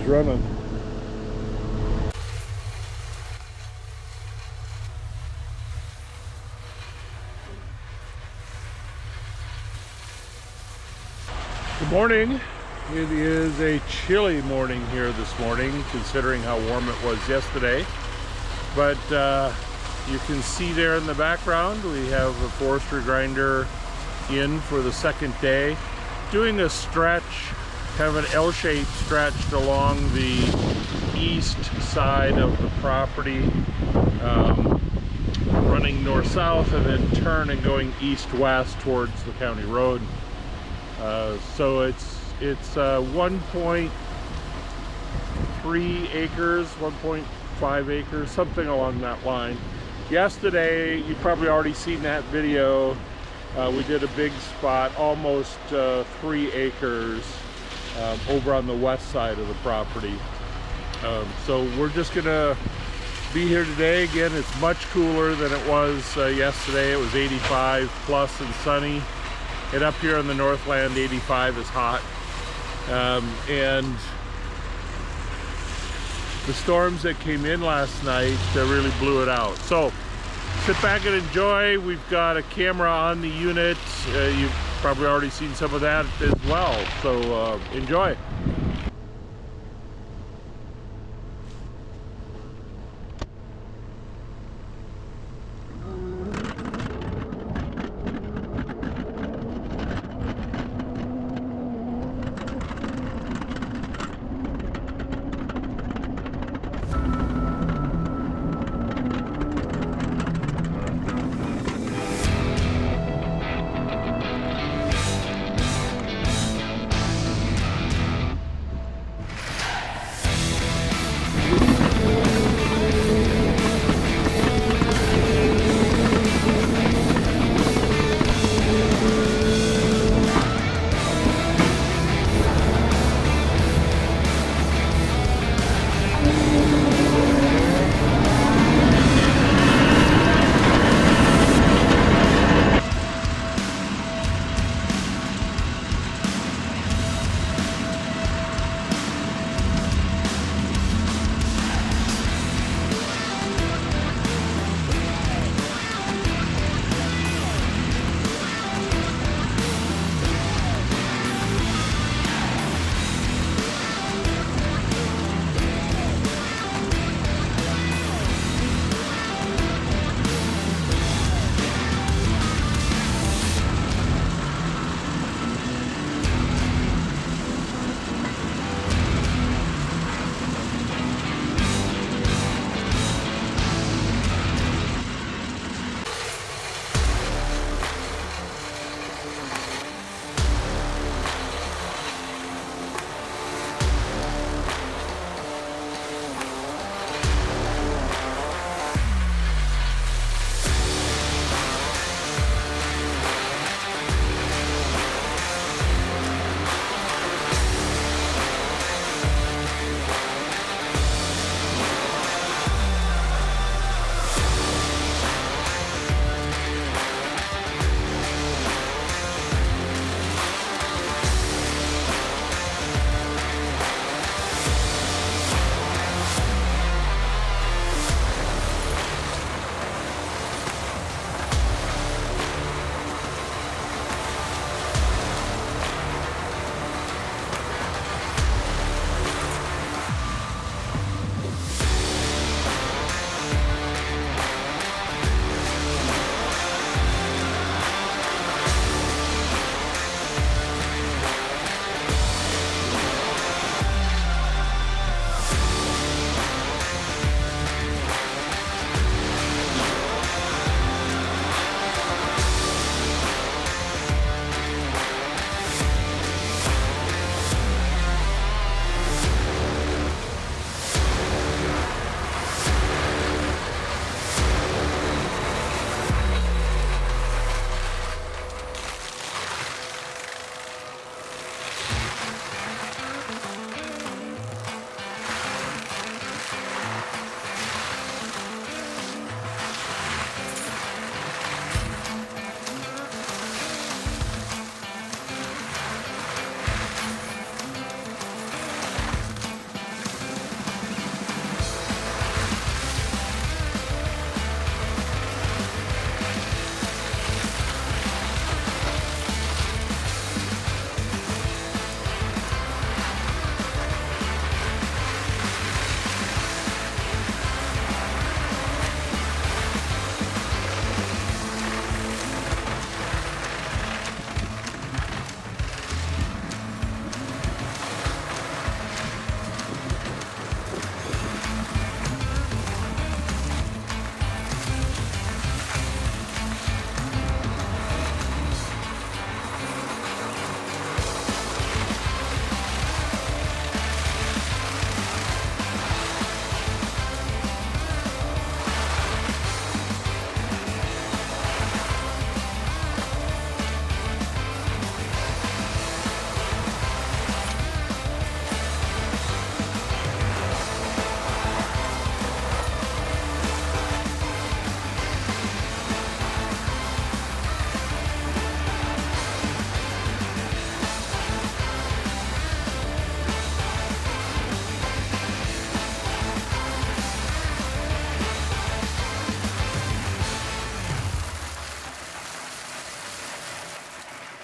is running. Good morning. It is a chilly morning here this morning, considering how warm it was yesterday. But you can see there in the background, we have a forestry grinder in for the second day, doing a stretch, kind of an L-shaped stretch along the east side of the property, running north-south and then turn and going east-west towards the county road. So it's 1.3 acres, 1.5 acres, something along that line. Yesterday, you've probably already seen that video. We did a big spot, almost 3 acres, over on the west side of the property. So we're just gonna be here today. Again, it's much cooler than it was yesterday. It was 85 plus and sunny. And up here in the Northland, 85 is hot. And the storms that came in last night really blew it out. So sit back and enjoy. We've got a camera on the unit. You've probably already seen some of that as well. So enjoy.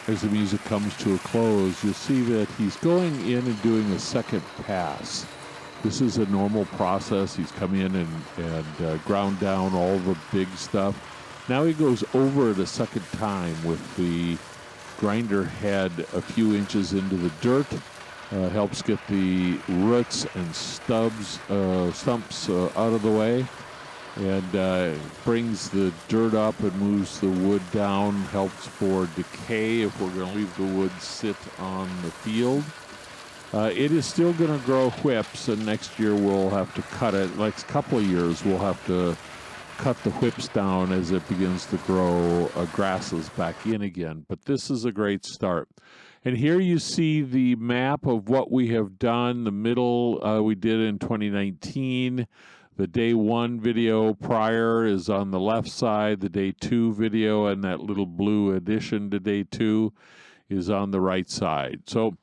as the music comes to a close, you'll see that he's going in and doing a second pass. This is a normal process. He's come in and ground down all the big stuff. Now he goes over it a second time with the grinder head a few inches into the dirt. Helps get the roots and stumps out of the way, and brings the dirt up and moves the wood down. Helps for decay if we're going to leave the wood sit on the field. It is still going to grow whips, and next year we'll have to cut it. Next couple of years we'll have to cut the whips down as it begins to grow grasses back in again. But this is a great start. And here you see the map of what we have done. The middle we did in 2019. The day 1 video prior is on the left side. The day 2 video and that little blue addition to day 2 is on the right side. So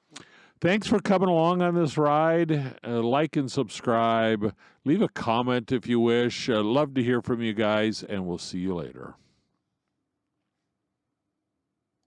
thanks for coming along on this ride. Like and subscribe. Leave a comment if you wish. Love to hear from you guys, and we'll see you later.